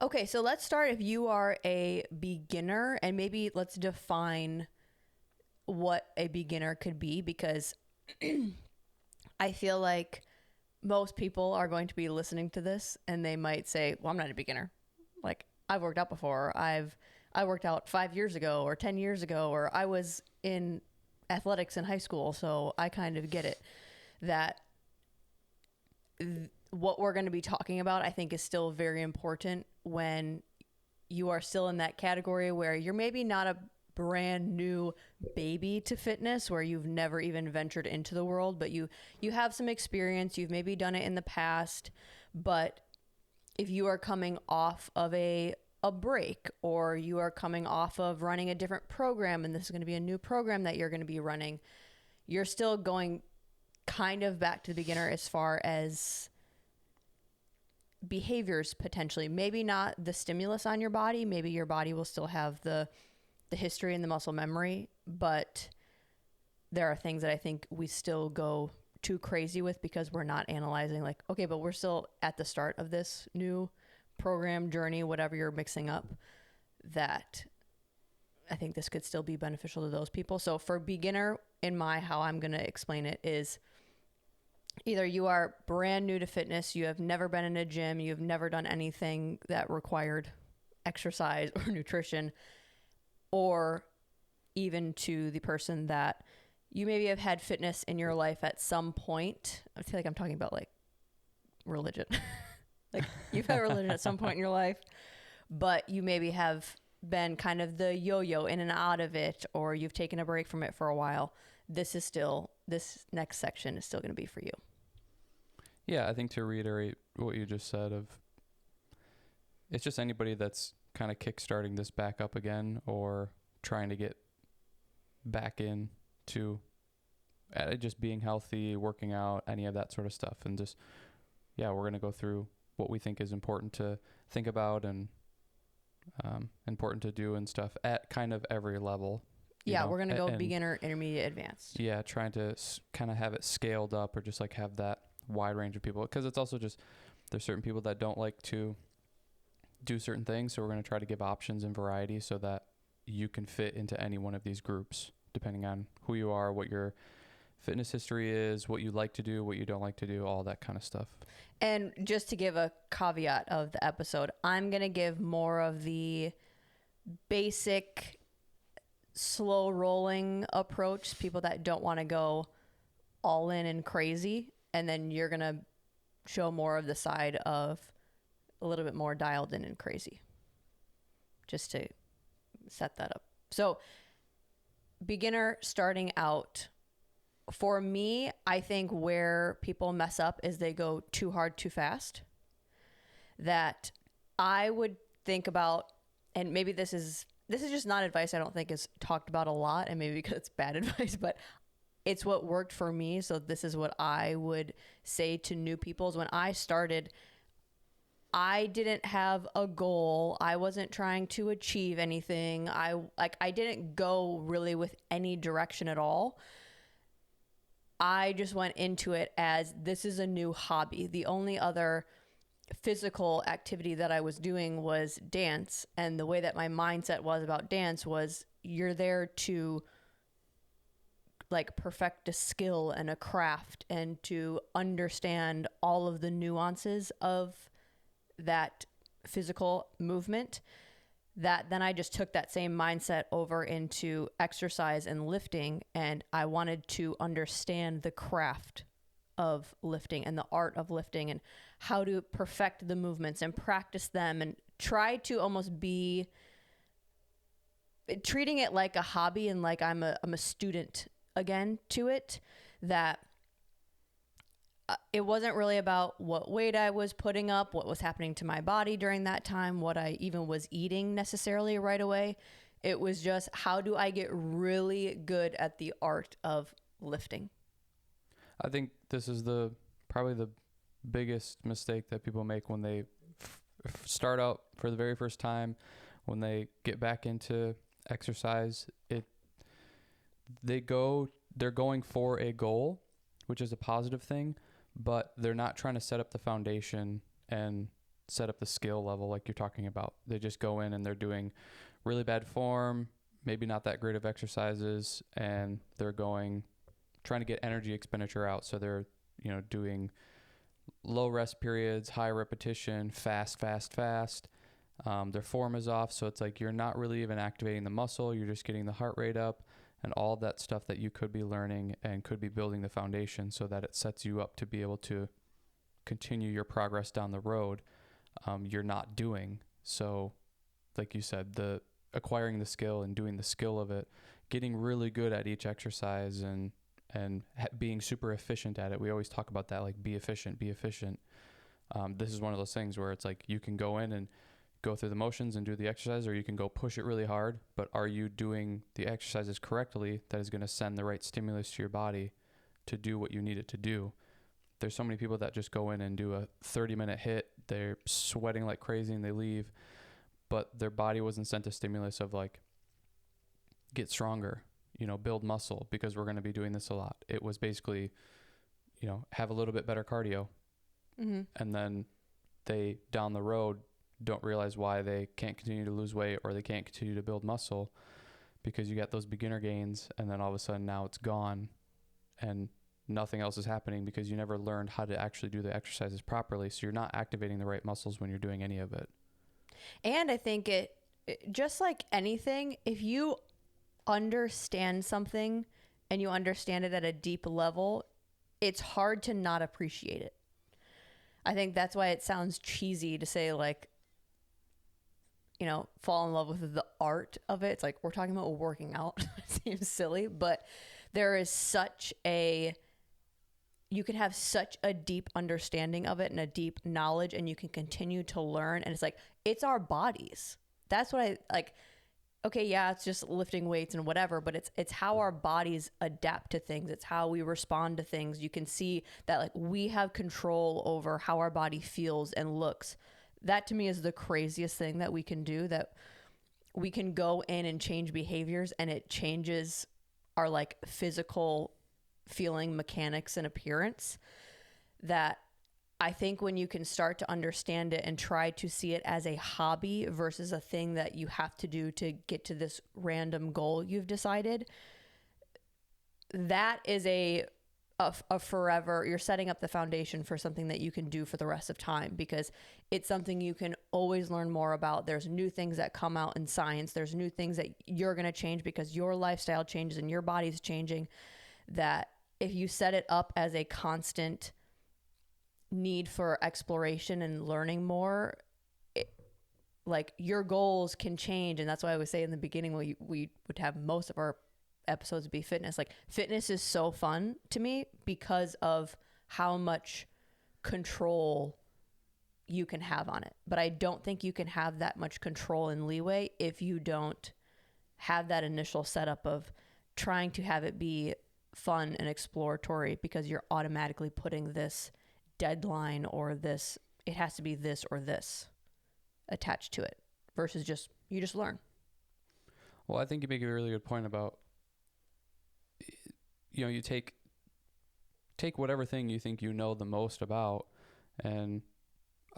Okay, so let's start if you are a beginner, and maybe let's define what a beginner could be, because I feel like most people are going to be listening to this and they might say, "Well, I'm not a beginner. Like, I've worked out before. I worked out 5 years ago or 10 years ago, or I was in athletics in high school, so I kind of get it." That what we're going to be talking about, I think, is still very important when you are still in that category where you're maybe not a brand new baby to fitness, where you've never even ventured into the world, but you have some experience, you've maybe done it in the past. But if you are coming off of a break, or you are coming off of running a different program and this is going to be a new program that you're going to be running, you're still going kind of back to the beginner as far as behaviors potentially. Maybe not the stimulus on your body. Maybe your body will still have the history and the muscle memory, but there are things that I think we still go too crazy with because we're not analyzing, like, okay, but we're still at the start of this new program journey, whatever you're mixing up, that I think this could still be beneficial to those people. So for beginner, how I'm going to explain it is, either you are brand new to fitness, you have never been in a gym, you've never done anything that required exercise or nutrition, or even to the person that you maybe have had fitness in your life at some point. I feel like I'm talking about like religion. Like, you've had religion at some point in your life, but you maybe have been kind of the yo-yo in and out of it, or you've taken a break from it for a while. This next section is still going to be for you. Yeah, I think to reiterate what you just said, it's just anybody that's kind of kickstarting this back up again, or trying to get back in to just being healthy, working out, any of that sort of stuff. And just, yeah, we're going to go through what we think is important to think about and important to do and stuff at kind of every level. Yeah, we're going to go beginner, intermediate, advanced. Yeah, trying to kind of have it scaled up, or just like have that wide range of people, because it's also just, there's certain people that don't like to do certain things, so we're going to try to give options and variety so that you can fit into any one of these groups depending on who you are, what your fitness history is, what you like to do, what you don't like to do, all that kind of stuff. And just to give a caveat of the episode, I'm going to give more of the basic slow rolling approach, people that don't want to go all in and crazy, and then you're going to show more of the side of a little bit more dialed in and crazy, just to set that up. So beginner starting out, for me, I think where people mess up is they go too hard too fast. That I would think about, and maybe this is just not advice I don't think is talked about a lot, and maybe because it's bad advice, but it's what worked for me. So this is what I would say to new people. Is when I started, I didn't have a goal. I wasn't trying to achieve anything. I didn't go really with any direction at all. I just went into it as, this is a new hobby. The only other physical activity that I was doing was dance. And the way that my mindset was about dance was, you're there to like perfect a skill and a craft, and to understand all of the nuances of that physical movement. That then I just took that same mindset over into exercise and lifting, and I wanted to understand the craft of lifting and the art of lifting, and how to perfect the movements and practice them, and try to almost be treating it like a hobby, and like I'm a student again to it. That it wasn't really about what weight I was putting up, what was happening to my body during that time, what I even was eating necessarily right away. It was just, how do I get really good at the art of lifting? I think this is probably the biggest mistake that people make when they start out for the very first time, when they get back into exercise. They're going for a goal, which is a positive thing, but they're not trying to set up the foundation and set up the skill level like you're talking about. They just go in and they're doing really bad form, maybe not that great of exercises, and they're trying to get energy expenditure out. So they're, doing low rest periods, high repetition, fast. Their form is off. So it's like you're not really even activating the muscle. You're just getting the heart rate up and all that stuff that you could be learning and could be building the foundation so that it sets you up to be able to continue your progress down the road. You're not doing. So like you said, the acquiring the skill and doing the skill of it, getting really good at each exercise and being super efficient at it. We always talk about that, like be efficient. This is one of those things where it's like you can go in and go through the motions and do the exercise, or you can go push it really hard, but are you doing the exercises correctly that is going to send the right stimulus to your body to do what you need it to do? There's so many people that just go in and do a 30-minute hit. They're sweating like crazy and they leave, but their body wasn't sent a stimulus of like, get stronger, build muscle, because we're going to be doing this a lot. It was basically, have a little bit better cardio. Mm-hmm. And then they down the road don't realize why they can't continue to lose weight or they can't continue to build muscle, because you got those beginner gains and then all of a sudden now it's gone and nothing else is happening because you never learned how to actually do the exercises properly. So you're not activating the right muscles when you're doing any of it. And I think it just like anything, if you understand something and you understand it at a deep level, it's hard to not appreciate it. I think that's why it sounds cheesy to say like, fall in love with the art of it. It's like we're talking about working out. It seems silly, but there is you can have such a deep understanding of it and a deep knowledge, and you can continue to learn. And it's like, it's our bodies. That's what I like. Okay, yeah, it's just lifting weights and whatever, but it's how our bodies adapt to things. It's how we respond to things. You can see that like we have control over how our body feels and looks. That to me is the craziest thing that we can do, that we can go in and change behaviors and it changes our like physical feeling, mechanics, and appearance. That I think when you can start to understand it and try to see it as a hobby versus a thing that you have to do to get to this random goal you've decided, that is a forever, you're setting up the foundation for something that you can do for the rest of time, because it's something you can always learn more about. There's new things that come out in science. There's new things that you're going to change because your lifestyle changes and your body's changing, that if you set it up as a constant need for exploration and learning more, like your goals can change. And that's why I would say in the beginning, we would have most of our episodes be fitness. Like fitness is so fun to me because of how much control you can have on it. But I don't think you can have that much control and leeway if you don't have that initial setup of trying to have it be fun and exploratory, because you're automatically putting this deadline or this, it has to be this or this attached to it, versus you just learn. Well, I think you make a really good point about, you take whatever thing you think you know the most about and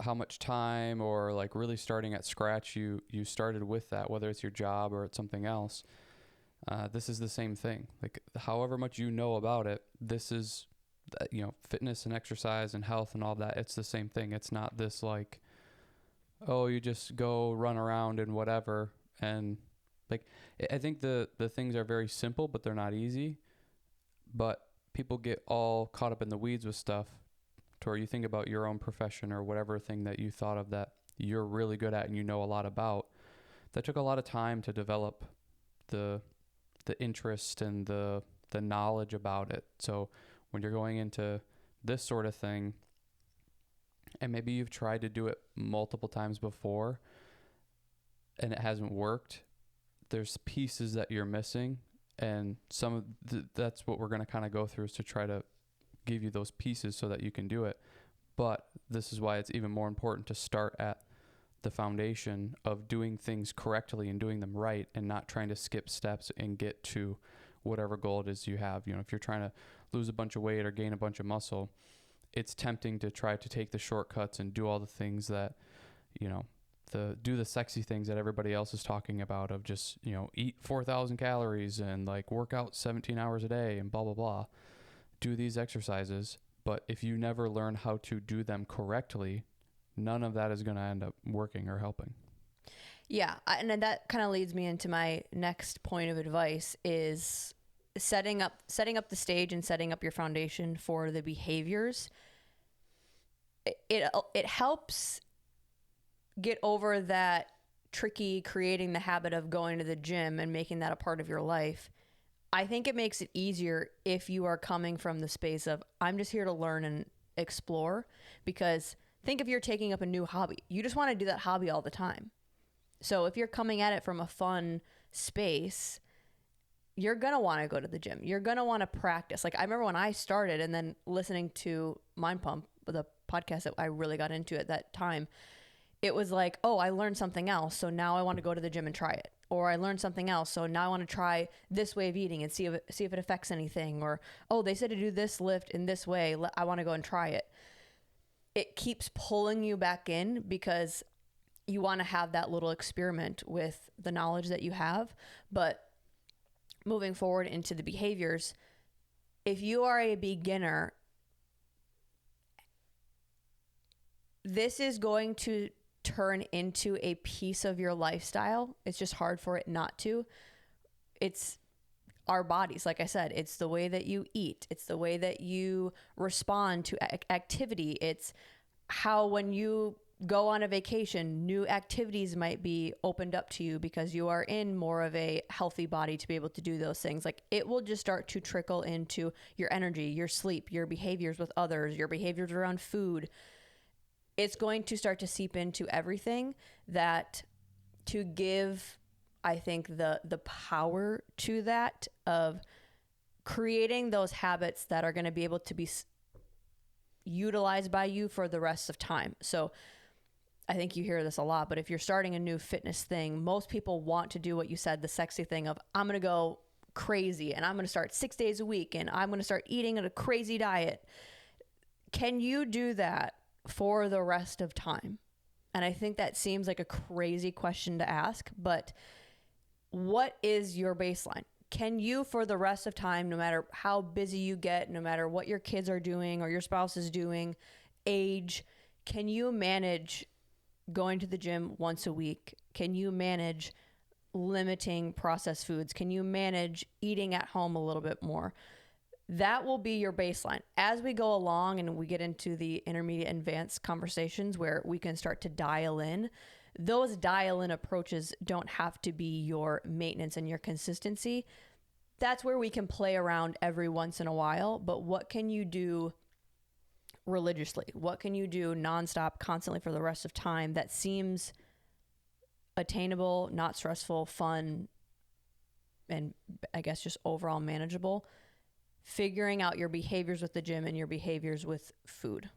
how much time or like really starting at scratch you started with that, whether it's your job or it's something else. This is the same thing. Like however much you know about it, this is, fitness and exercise and health and all that. It's the same thing. It's not this like, oh, you just go run around and whatever. And like, I think the things are very simple, but they're not easy. But people get all caught up in the weeds with stuff to where you think about your own profession or whatever thing that you thought of that you're really good at and you know a lot about. That took a lot of time to develop the interest and the knowledge about it. So when you're going into this sort of thing, and maybe you've tried to do it multiple times before and it hasn't worked, there's pieces that you're missing. And some of that's what we're going to kind of go through, is to try to give you those pieces so that you can do it. But this is why it's even more important to start at the foundation of doing things correctly and doing them right, and not trying to skip steps and get to whatever goal it is you have. If you're trying to lose a bunch of weight or gain a bunch of muscle, it's tempting to try to take the shortcuts and do all the things that you know, do the sexy things that everybody else is talking about of just, you know, eat 4,000 calories and like work out 17 hours a day and blah, blah, blah. Do these exercises. But if you never learn how to do them correctly, none of that is going to end up working or helping. Yeah. And then that kind of leads me into my next point of advice is setting up the stage and setting up your foundation for the behaviors. It helps get over that tricky creating the habit of going to the gym and making that a part of your life. I think it makes it easier if you are coming from the space of, I'm just here to learn and explore. Because think if you're taking up a new hobby, you just want to do that hobby all the time. So if you're coming at it from a fun space, you're going to want to go to the gym. You're going to want to practice. Like I remember when I started and then listening to Mind Pump, the podcast that I really got into at that time, it was like, oh, I learned something else. So now I want to go to the gym and try it. Or I learned something else. So now I want to try this way of eating and see if it affects anything. Or, oh, they said to do this lift in this way. I want to go and try it. It keeps pulling you back in because you want to have that little experiment with the knowledge that you have. But moving forward into the behaviors, if you are a beginner, this is going to turn into a piece of your lifestyle. It's just hard for it not to. It's our bodies. Like I said, it's the way that you eat. It's the way that you respond to activity. It's how when you go on a vacation, new activities might be opened up to you because you are in more of a healthy body to be able to do those things. Like it will just start to trickle into your energy, your sleep, your behaviors with others, your behaviors around food. It's going to start to seep into everything that to give, I think, the power to that of creating those habits that are going to be able to be utilized by you for the rest of time. So I think you hear this a lot, but if you're starting a new fitness thing, most people want to do what you said, the sexy thing of I'm going to go crazy and I'm going to start 6 days a week and I'm going to start eating at a crazy diet. Can you do that for the rest of time? And I think that seems like a crazy question to ask, but what is your baseline? Can you, for the rest of time, no matter how busy you get, no matter what your kids are doing or your spouse is doing, age, can you manage going to the gym once a week? Can you manage limiting processed foods? Can you manage eating at home a little bit more? That will be your baseline. As we go along and we get into the intermediate and advanced conversations where we can start to dial in, those dial-in approaches don't have to be your maintenance and your consistency. That's where we can play around every once in a while. But what can you do religiously? What can you do nonstop, constantly for the rest of time that seems attainable, not stressful, fun, and I guess just overall manageable? Figuring out your behaviors with the gym and your behaviors with food.